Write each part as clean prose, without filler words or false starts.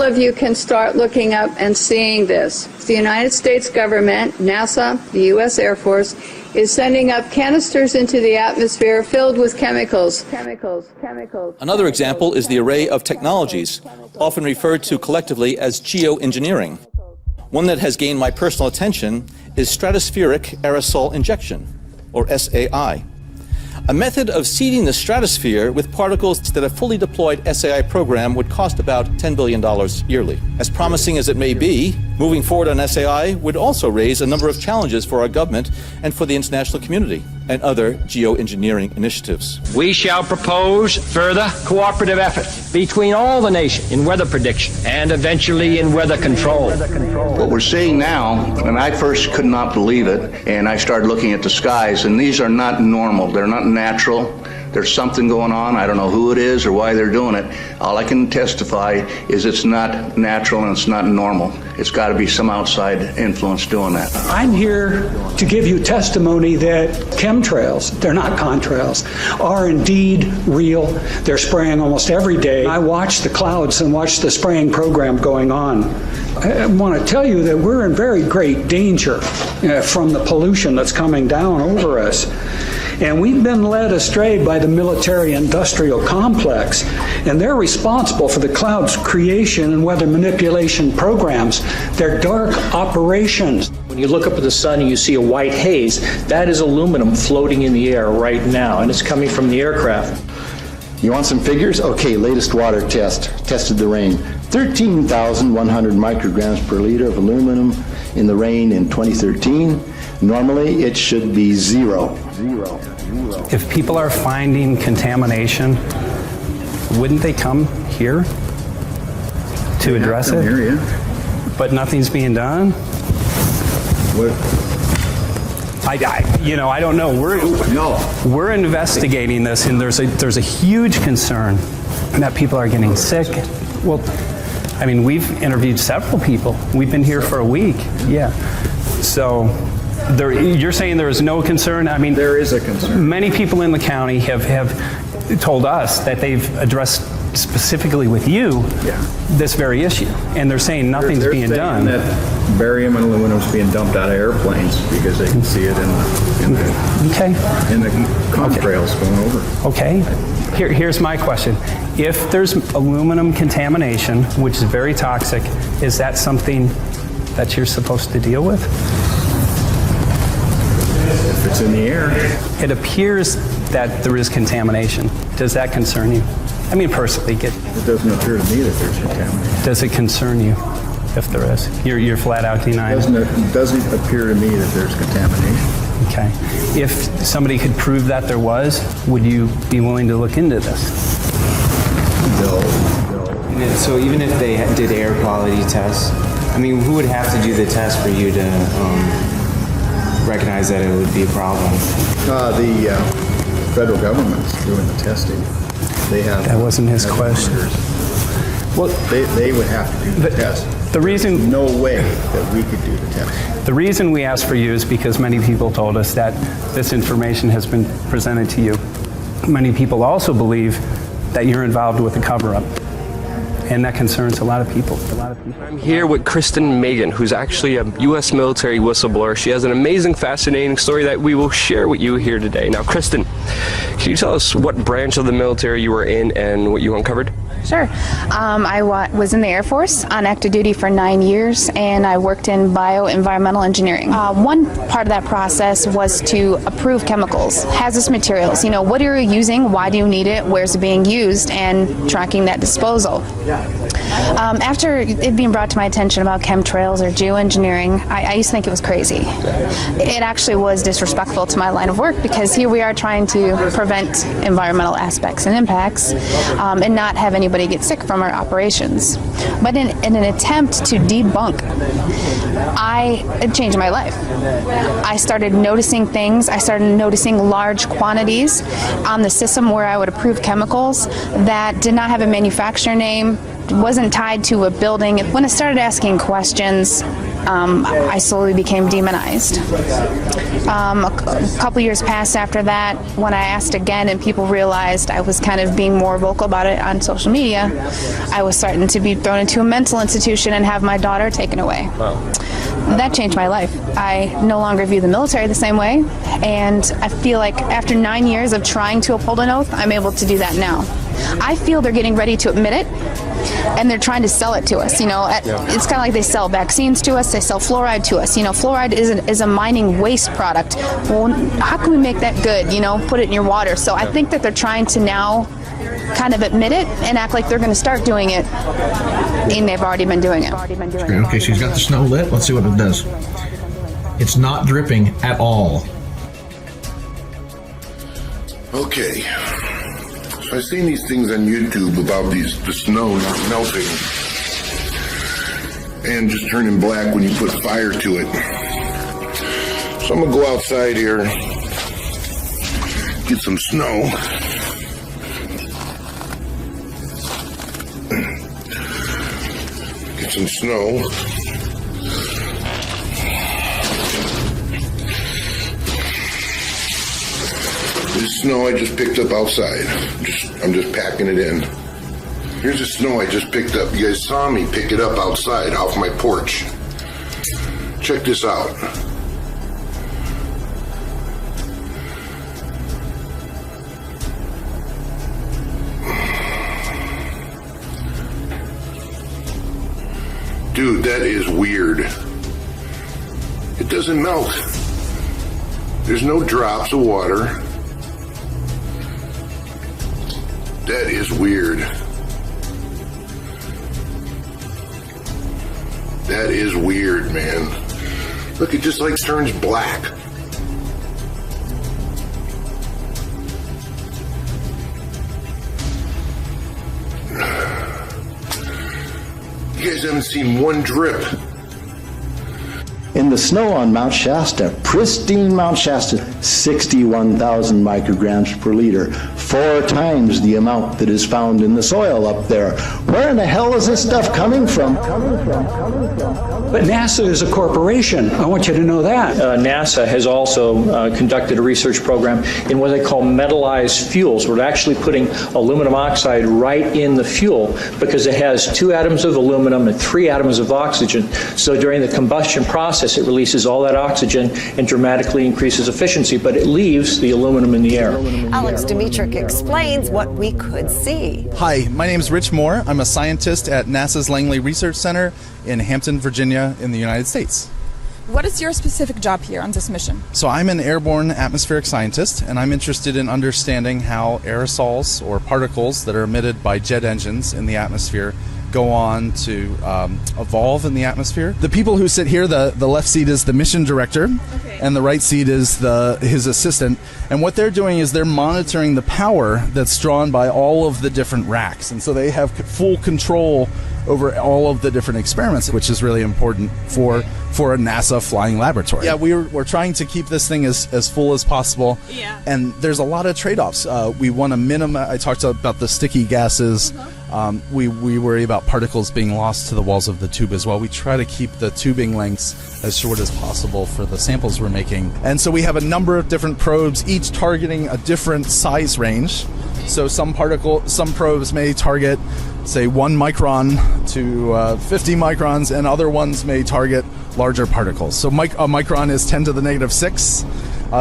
of you can start looking up and seeing this. The United States government, NASA, the U.S. Air Force, is sending up canisters into the atmosphere filled with chemicals. Another example is the array of technologies, often referred to collectively as geoengineering. One that has gained my personal attention is stratospheric aerosol injection, or SAI. A method of seeding the stratosphere with particles that a fully deployed SAI program would cost about $10 billion yearly. As promising as it may be, moving forward on SAI would also raise a number of challenges for our government and for the international community and other geoengineering initiatives. We shall propose further cooperative efforts between all the nations in weather prediction and eventually in weather control. What we're seeing now, and I first could not believe it, and I started looking at the skies, and these are not normal, they're not natural. There's something going on. I don't know who it is or why they're doing it. All I can testify is it's not natural and it's not normal. It's got to be some outside influence doing that. I'm here to give you testimony that chemtrails, they're not contrails, are indeed real. They're spraying almost every day. I watch the clouds and watch the spraying program going on. I want to tell you that we're in very great danger from the pollution that's coming down over us. And we've been led astray by the military-industrial complex, and they're responsible for the cloud's creation and weather manipulation programs. They're dark operations. When you look up at the sun and you see a white haze, that is aluminum floating in the air right now, and it's coming from the aircraft. You want some figures? Okay, latest water test. Tested the rain. 13,100 micrograms per liter of aluminum in the rain in 2013. Normally, it should be zero. If people are finding contamination, wouldn't they come here to address it? Here, yeah. But nothing's being done? What? I don't know. We're investigating this, and there's a huge concern that people are getting sick. Well, I mean, we've interviewed several people. We've been here for a week. Yeah. So you're saying there is no concern? I mean, there is a concern. Many people in the county have told us that they've addressed specifically with you this very issue, and they're saying nothing's being done. That barium and aluminum is being dumped out of airplanes because they can see it in the contrails going over. Okay. Here's my question. If there's aluminum contamination, which is very toxic, is that something that you're supposed to deal with? If it's in the air. It appears that there is contamination. Does that concern you? I mean, personally, it doesn't appear to me that there's contamination. Does it concern you if there is? You're flat out denying it? It doesn't appear to me that there's contamination. Okay. If somebody could prove that there was, would you be willing to look into this? No. So even if they did air quality tests, I mean, who would have to do the test for you to recognize that it would be a problem? The federal government's doing the testing. They have. That wasn't his question. Well, they would have to do the test. The reason, there's no way that we could do the test. The reason we asked for you is because many people told us that this information has been presented to you. Many people also believe that you're involved with a cover-up, and that concerns a lot of people. I'm here with Kristen Megan, who's actually a U.S. military whistleblower. She has an amazing, fascinating story that we will share with you here today. Now, Kristen, can you tell us what branch of the military you were in and what you uncovered? Sure. I was in the Air Force on active duty for 9 years, and I worked in bioenvironmental engineering. One part of that process was to approve chemicals, hazardous materials. You know, what are you using? Why do you need it? Where's it being used? And tracking that disposal. After it being brought to my attention about chemtrails or geoengineering, I used to think it was crazy. It actually was disrespectful to my line of work, because here we are trying to prevent environmental aspects and impacts and not have anybody get sick from our operations. But in an attempt to debunk, it changed my life. I started noticing things. I started noticing large quantities on the system where I would approve chemicals that did not have a manufacturer name, wasn't tied to a building. When I started asking questions, I slowly became demonized. A couple years passed after that when I asked again and people realized I was kind of being more vocal about it on social media. I was starting to be thrown into a mental institution and have my daughter taken away. Wow. That changed my life. I no longer view the military the same way, and I feel like after 9 years of trying to uphold an oath, I'm able to do that now. I feel they're getting ready to admit it, and they're trying to sell it to us. It's kind of like they sell vaccines to us, they sell fluoride to us. Fluoride is a mining waste product. Well, how can we make that good? Put it in your water. So I think that they're trying to now kind of admit it and act like they're going to start doing it, and they've already been doing it. Okay, she's got the snow lit. Let's see what it does. It's not dripping at all. Okay. So I've seen these things on YouTube about the snow not melting and just turning black when you put fire to it. So I'm going to go outside here, get some snow. Get some snow. This snow I just picked up outside. I'm just packing it in. Here's the snow I just picked up. You guys saw me pick it up outside off my porch. Check this out. Dude, that is weird. It doesn't melt. There's no drops of water. That is weird. That is weird, man. Look, it just like turns black. You guys haven't seen one drip. In the snow on Mount Shasta, pristine Mount Shasta, 61,000 micrograms per liter, 4 times the amount that is found in the soil up there. Where in the hell is this stuff coming from? But NASA is a corporation. I want you to know that. NASA has also conducted a research program in what they call metallized fuels. We're actually putting aluminum oxide right in the fuel because it has 2 atoms of aluminum and 3 atoms of oxygen. So during the combustion process, it releases all that oxygen and dramatically increases efficiency, but it leaves the aluminum in the air. Alex Dimitrick explains what we could see. Hi, my name is Rich Moore. I'm a scientist at NASA's Langley Research Center in Hampton, Virginia, in the United States. What is your specific job here on this mission? So I'm an airborne atmospheric scientist, and I'm interested in understanding how aerosols or particles that are emitted by jet engines in the atmosphere go on to evolve in the atmosphere. The people who sit here, the left seat is the mission director, and the right seat is his assistant. And what they're doing is they're monitoring the power that's drawn by all of the different racks. And so they have full control over all of the different experiments, which is really important for a NASA flying laboratory. Yeah, we're trying to keep this thing as full as possible. Yeah. And there's a lot of trade-offs. We want to minimize, I talked about the sticky gases. We worry about particles being lost to the walls of the tube as well. We try to keep the tubing lengths as short as possible for the samples we're making. And so we have a number of different probes, each targeting a different size range. So some probes may target, say, 1 micron to 50 microns, and other ones may target larger particles. So a micron is 10 to the negative 6.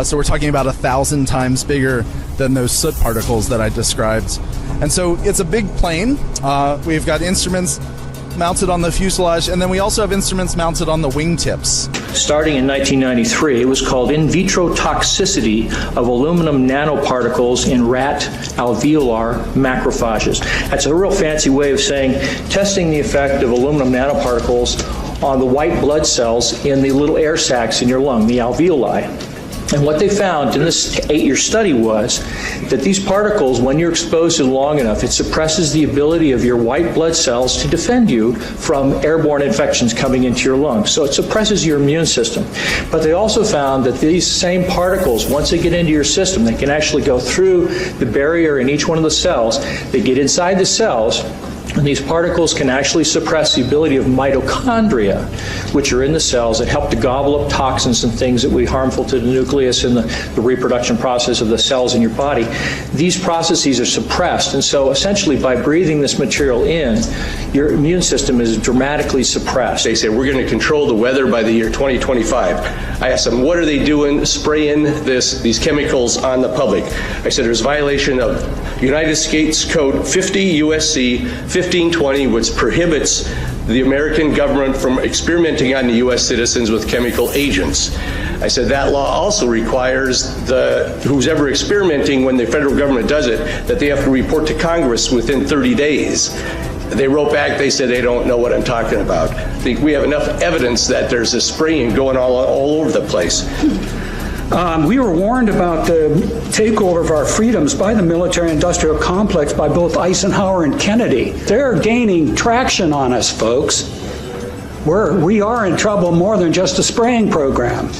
So we're talking about 1,000 times bigger than those soot particles that I described. And so it's a big plane. We've got instruments mounted on the fuselage, and then we also have instruments mounted on the wingtips. Starting in 1993, it was called in vitro toxicity of aluminum nanoparticles in rat alveolar macrophages. That's a real fancy way of saying testing the effect of aluminum nanoparticles on the white blood cells in the little air sacs in your lung, the alveoli. And what they found in this 8-year study was that these particles, when you're exposed to them long enough, it suppresses the ability of your white blood cells to defend you from airborne infections coming into your lungs. So it suppresses your immune system. But they also found that these same particles, once they get into your system, they can actually go through the barrier in each one of the cells. They get inside the cells, And these particles can actually suppress the ability of mitochondria, which are in the cells that help to gobble up toxins and things that would be harmful to the nucleus and the reproduction process of the cells in your body. These processes are suppressed, and so essentially by breathing this material in, your immune system is dramatically suppressed. They said, we're going to control the weather by the year 2025. I asked them, what are they doing, spraying these chemicals on the public? I said, there's violation of United States Code 50 USC 1520, which prohibits the American government from experimenting on the U.S. citizens with chemical agents. I said that law also requires who's ever experimenting, when the federal government does it, that they have to report to Congress within 30 days. They wrote back, they said they don't know what I'm talking about. We have enough evidence that there's this spraying going all over the place. We were warned about the takeover of our freedoms by the military-industrial complex by both Eisenhower and Kennedy. They're gaining traction on us, folks. We are in trouble more than just a spraying program.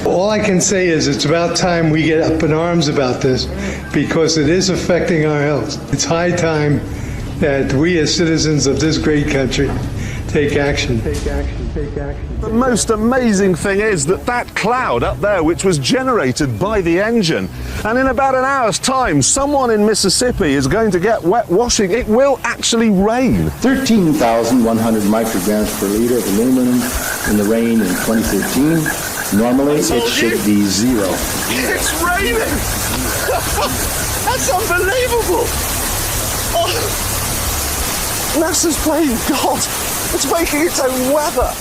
All I can say is it's about time we get up in arms about this, because it is affecting our health. It's high time that we as citizens of this great country take action. Take action, take action. The most amazing thing is that cloud up there, which was generated by the engine, and in about an hour's time, someone in Mississippi is going to get wet washing. It will actually rain. 13,100 micrograms per liter of aluminum in the rain in 2013. Normally, it should be 0. It's raining! That's unbelievable! Oh. NASA's playing God. It's making its own weather.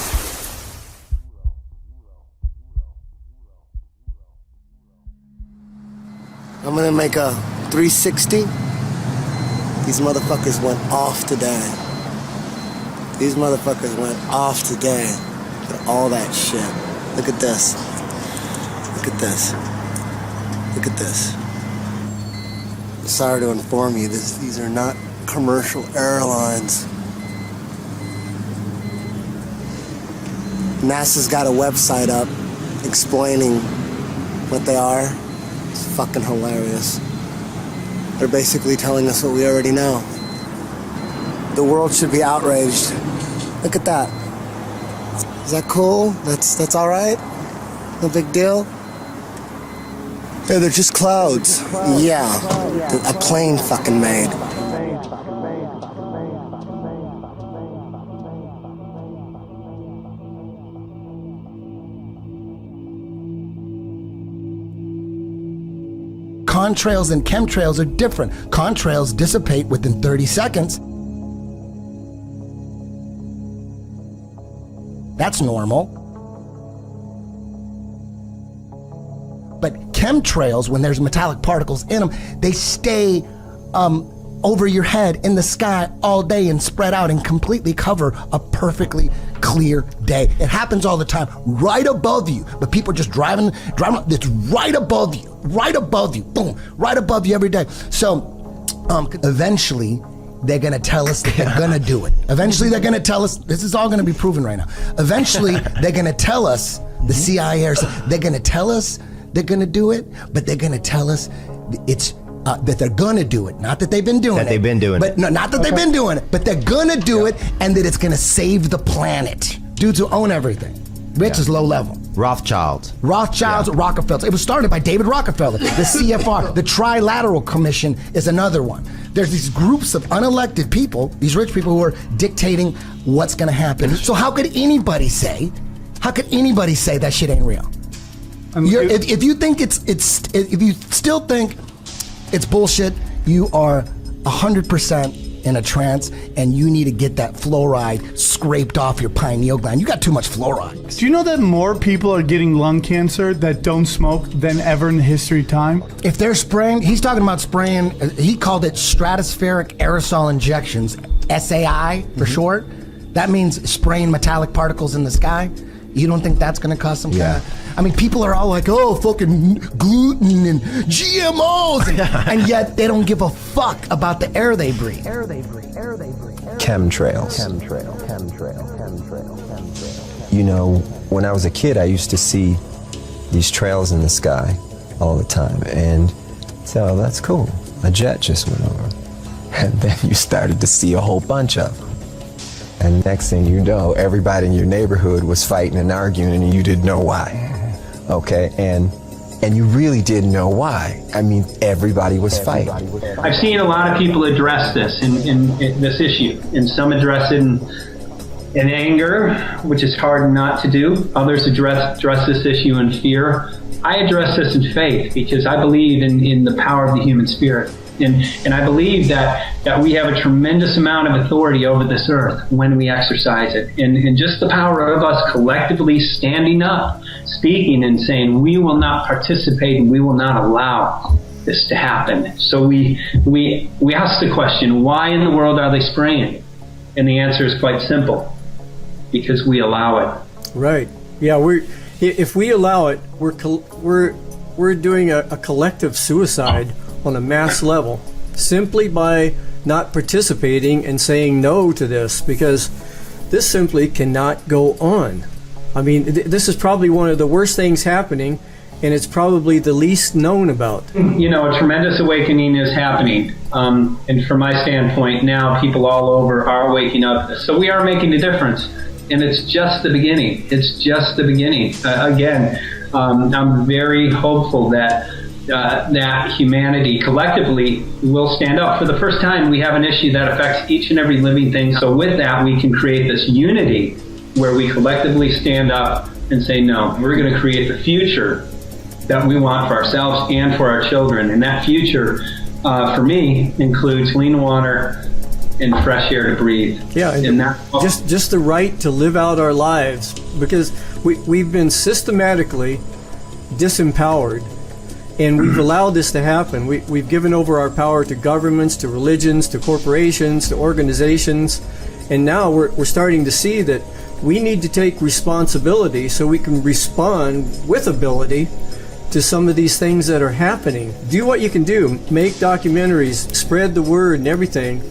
I'm gonna make a 360. These motherfuckers went off today. These motherfuckers went off today with all that shit. Look at this. Look at this. Look at this. Sorry to inform you, these are not commercial airlines. NASA's got a website up explaining what they are. It's fucking hilarious. They're basically telling us what we already know. The world should be outraged. Look at that. Is that cool? That's all right? No big deal? Yeah, they're just clouds. Yeah, a plane fucking made. Contrails and chemtrails are different. Contrails dissipate within 30 seconds. That's normal. But chemtrails, when there's metallic particles in them, they stay over your head in the sky all day and spread out and completely cover a perfectly clear day. It happens all the time, right above you, but people are just driving, it's right above you, boom, right above you every day. So eventually they're gonna tell us that they're gonna do it. Eventually they're gonna tell us, this is all gonna be proven right now. Eventually they're gonna tell us, the CIA, they're gonna tell us they're gonna do it, but they're gonna tell us it's that they're gonna do it, not that they've been doing it. That they've been doing it. But no, not that they've been doing it, but they're gonna do it, and that it's gonna save the planet. Dudes who own everything. Rich is low level. Rothschilds, Rockefellers. It was started by David Rockefeller. The CFR, the Trilateral Commission is another one. There's these groups of unelected people, these rich people who are dictating what's gonna happen. So how could anybody say that shit ain't real? If you think if you still think it's bullshit, you are 100% in a trance, and you need to get that fluoride scraped off your pineal gland. You got too much fluoride. Do you know that more people are getting lung cancer that don't smoke than ever in the history of time? If they're spraying, he's talking about spraying, he called it stratospheric aerosol injections, SAI for short. That means spraying metallic particles in the sky. You don't think that's going to cause some kind of... I mean, people are all like, oh, fucking gluten and GMOs, and yet they don't give a fuck about the air they breathe. Chemtrails. You know, when I was a kid, I used to see these trails in the sky all the time, and so that's cool. A jet just went over. And then you started to see a whole bunch of them. And next thing you know, everybody in your neighborhood was fighting and arguing and you didn't know why. Okay, and you really didn't know why. I mean, everybody was fighting. I've seen a lot of people address this in this issue, and some address it in anger, which is hard not to do. Others address this issue in fear. I address this in faith because I believe in the power of the human spirit. And I believe that we have a tremendous amount of authority over this earth when we exercise it. And just the power of us collectively standing up, speaking and saying, we will not participate and we will not allow this to happen. So we ask the question, why in the world are they spraying? And the answer is quite simple, because we allow it. Right. Yeah, if we allow it, we're doing a collective suicide on a mass level, simply by not participating and saying no to this, because this simply cannot go on. I mean, this is probably one of the worst things happening, and it's probably the least known about. You know, a tremendous awakening is happening. And from my standpoint, now people all over are waking up. So we are making a difference. And it's just the beginning. It's just the beginning. Again, I'm very hopeful that humanity collectively will stand up. For the first time, we have an issue that affects each and every living thing. So with that, we can create this unity where we collectively stand up and say, no, we're going to create the future that we want for ourselves and for our children. And that future, for me, includes clean water and fresh air to breathe. Yeah, and that, just the right to live out our lives, because we've been systematically disempowered. And we've allowed this to happen. We've given over our power to governments, to religions, to corporations, to organizations. And now we're starting to see that we need to take responsibility so we can respond with ability to some of these things that are happening. Do what you can do. Make documentaries, spread the word and everything.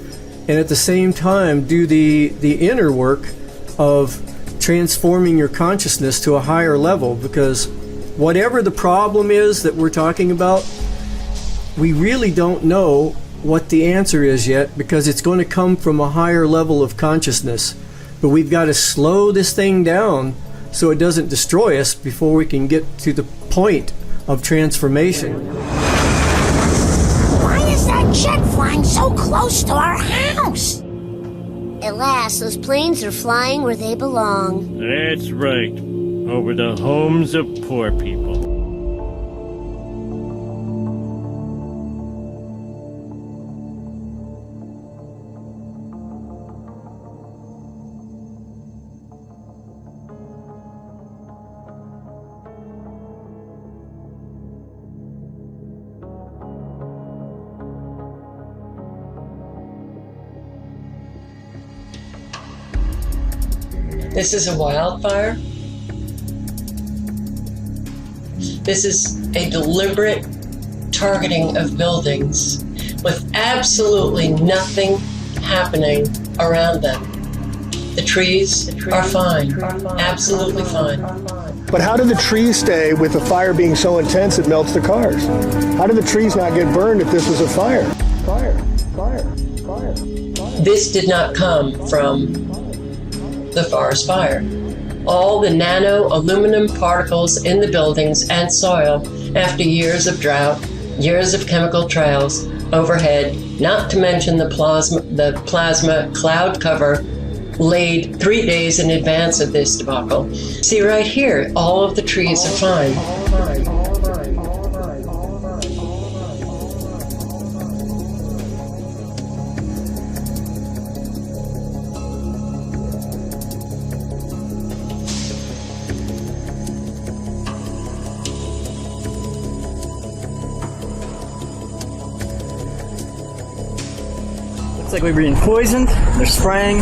And at the same time, do the inner work of transforming your consciousness to a higher level, because whatever the problem is that we're talking about, we really don't know what the answer is yet, because it's going to come from a higher level of consciousness. But we've got to slow this thing down so it doesn't destroy us before we can get to the point of transformation. Why is that jet flying so close to our house? At last, those planes are flying where they belong. That's right. Over the homes of poor people. This is a wildfire. This is a deliberate targeting of buildings with absolutely nothing happening around them. The trees are fine, absolutely fine. But how did the trees stay with the fire being so intense it melts the cars? How did the trees not get burned if this was a fire? This did not come from the forest fire. All the nano aluminum particles in the buildings and soil after years of drought, years of chemical trails overhead, not to mention the plasma cloud cover laid 3 days in advance of this debacle. See right here, all of the trees are fine. Looks like we're being poisoned, they're spraying,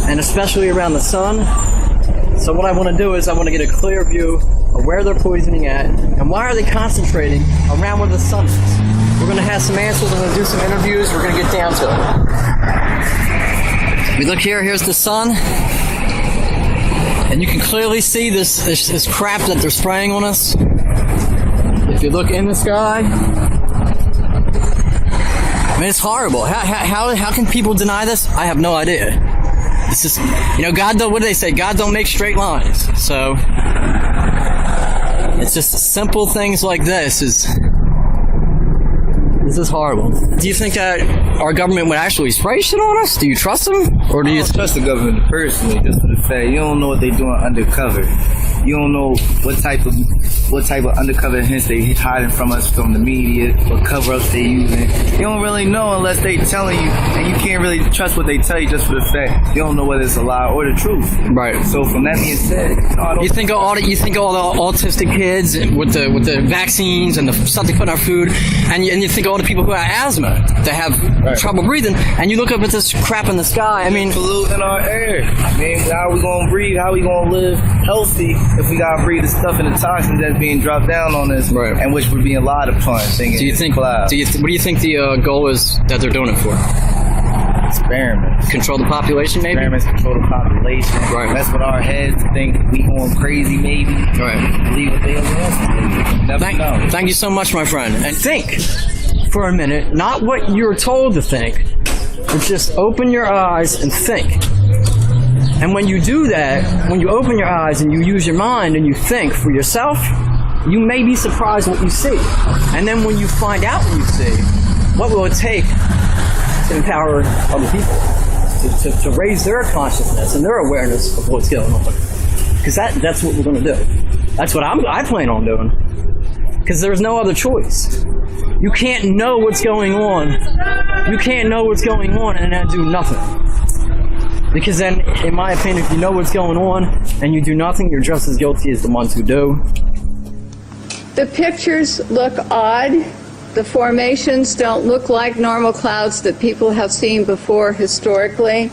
and especially around the sun. So what I want to do is I want to get a clear view of where they're poisoning at, and why are they concentrating around where the sun is. We're going to have some answers, I'm going to do some interviews, we're going to get down to it. We look here, here's the sun, and you can clearly see this crap that they're spraying on us. If you look in the sky, I mean, it's horrible. How can people deny this? I have no idea. It's just, God don't, what do they say? God don't make straight lines. So, it's just simple things like this is horrible. Do you think that our government would actually spray shit on us? Do you trust them? Or do you trust the government personally, just for the fact you don't know what they're doing undercover. You don't know what type of undercover hints they hiding from us from the media, what cover-ups they using. You don't really know unless they telling you, and you can't really trust what they tell you just for the fact you don't know whether it's a lie or the truth. Right. So from that being said, you think all the autistic kids with the vaccines and the stuff they put in our food, and you think all the people who have asthma that have trouble breathing, and you look up at this crap in the sky. I mean, polluting our air. I mean, how are we gonna breathe? How are we gonna live healthy if we gotta breathe the stuff and the toxins that's being dropped down on us, and which we're being lied upon? Do you think? What do you think the goal is that they're doing it for? Experiments. Control the population, maybe. Experiments control the population. Right. That's what our heads think. We going crazy, maybe. Right. Believe what they want. Thank you so much, my friend. And think for a minute, not what you're told to think, but just open your eyes and think. And when you do that, when you open your eyes and you use your mind and you think for yourself, you may be surprised what you see. And then when you find out what you see, what will it take to empower other people, to raise their consciousness and their awareness of what's going on? Because that's what we're going to do. That's what I plan on doing. Because there's no other choice. You can't know what's going on. You can't know what's going on and then do nothing. Because then, in my opinion, if you know what's going on and you do nothing, you're just as guilty as the ones who do. The pictures look odd. The formations don't look like normal clouds that people have seen before historically.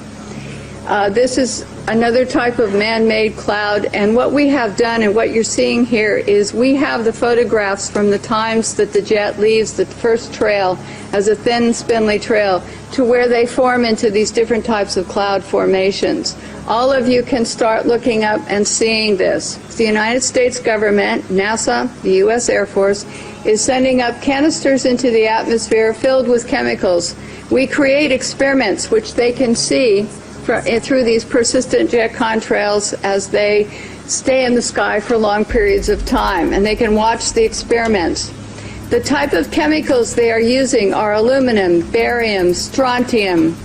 This is another type of man-made cloud, and what we have done and what you're seeing here is we have the photographs from the times that the jet leaves the first trail as a thin, spindly trail to where they form into these different types of cloud formations. All of you can start looking up and seeing this. The United States government, NASA, the U.S. Air Force, is sending up canisters into the atmosphere filled with chemicals. We create experiments which they can see through these persistent jet contrails as they stay in the sky for long periods of time, and they can watch the experiments. The type of chemicals they are using are aluminum, barium, strontium,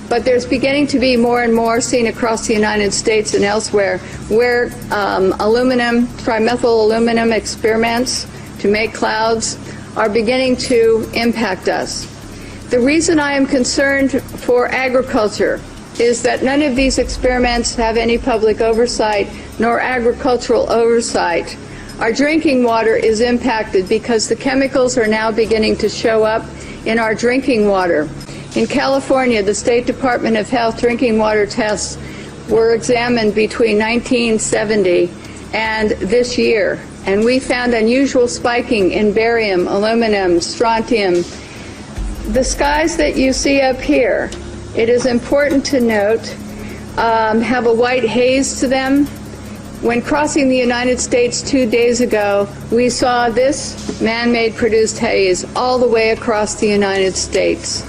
but there's beginning to be more and more seen across the United States and elsewhere where aluminum, trimethyl aluminum experiments to make clouds are beginning to impact us. The reason I am concerned for agriculture is that none of these experiments have any public oversight nor agricultural oversight. Our drinking water is impacted because the chemicals are now beginning to show up in our drinking water. In California, the State Department of Health drinking water tests were examined between 1970 and this year, and we found unusual spiking in barium, aluminum, strontium. The skies that you see up here, it is important to note, have a white haze to them. When crossing the United States 2 days ago, we saw this man-made produced haze all the way across the United States.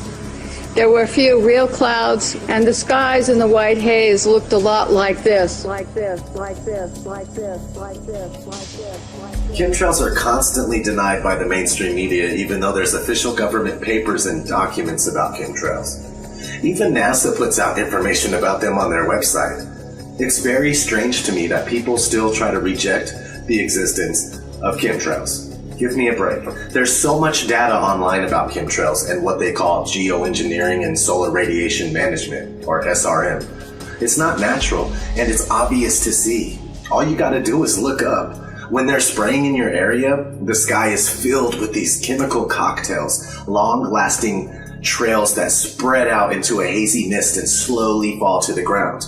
There were a few real clouds, and the skies in the white haze looked a lot like this. Like this, like this, like this, like this, like this, like this. Chemtrails are constantly denied by the mainstream media, even though there's official government papers and documents about chemtrails. Even NASA puts out information about them on their website. It's very strange to me that people still try to reject the existence of chemtrails. Give me a break. There's so much data online about chemtrails and what they call geoengineering and solar radiation management, or SRM. It's not natural, and it's obvious to see. All you gotta do is look up. When they're spraying in your area, the sky is filled with these chemical cocktails, long-lasting trails that spread out into a hazy mist and slowly fall to the ground.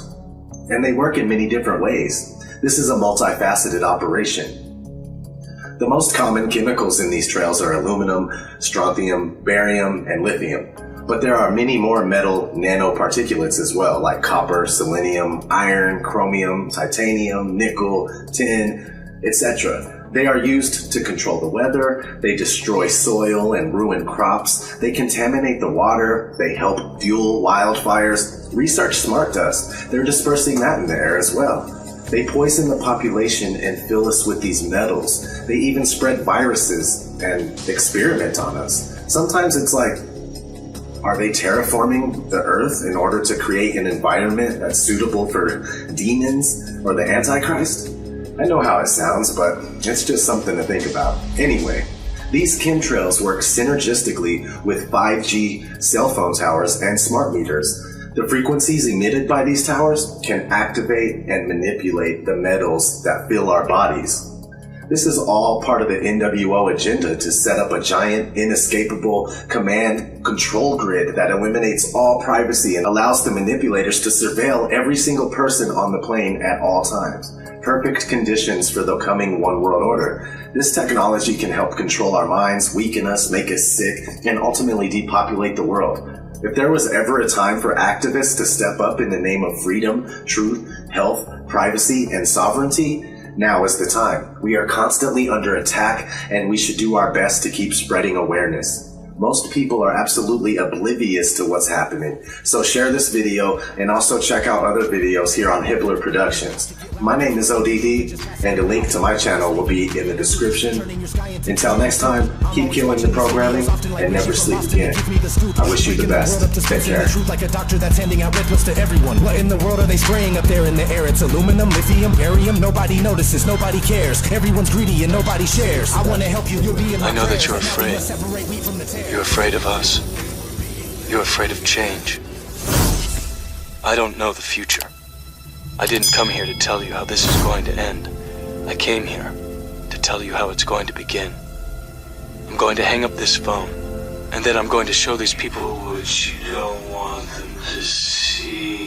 And they work in many different ways. This is a multifaceted operation. The most common chemicals in these trails are aluminum, strontium, barium, and lithium. But there are many more metal nanoparticulates as well, like copper, selenium, iron, chromium, titanium, nickel, tin, etc. They are used to control the weather, they destroy soil and ruin crops, they contaminate the water, they help fuel wildfires. Research smart dust, they're dispersing that in the air as well. They poison the population and fill us with these metals. They even spread viruses and experiment on us. Sometimes it's like, are they terraforming the earth in order to create an environment that's suitable for demons or the Antichrist? I know how it sounds, but it's just something to think about. Anyway, these chemtrails work synergistically with 5G cell phone towers and smart meters. The frequencies emitted by these towers can activate and manipulate the metals that fill our bodies. This is all part of the NWO agenda to set up a giant, inescapable command control grid that eliminates all privacy and allows the manipulators to surveil every single person on the plane at all times. Perfect conditions for the coming one world order. This technology can help control our minds, weaken us, make us sick, and ultimately depopulate the world. If there was ever a time for activists to step up in the name of freedom, truth, health, privacy, and sovereignty, now is the time. We are constantly under attack, and we should do our best to keep spreading awareness. Most people are absolutely oblivious to what's happening, so share this video and also check out other videos here on Hibbler Productions. My name is ODD, and a link to my channel will be in the description. Until next time, keep killing the programming and never sleep again. I wish you the best. Take care. Like a doctor that's handing out red pills to everyone. What in the world are they spraying up there in the air? It's aluminum, lithium, barium. Nobody notices, nobody cares. Everyone's greedy and nobody shares. I want to help you. You'll be in my I know that you're prayers. afraid. You're afraid of us. You're afraid of change. I don't know the future. I didn't come here to tell you how this is going to end. I came here to tell you how it's going to begin. I'm going to hang up this phone, and then I'm going to show these people what you don't want them to see.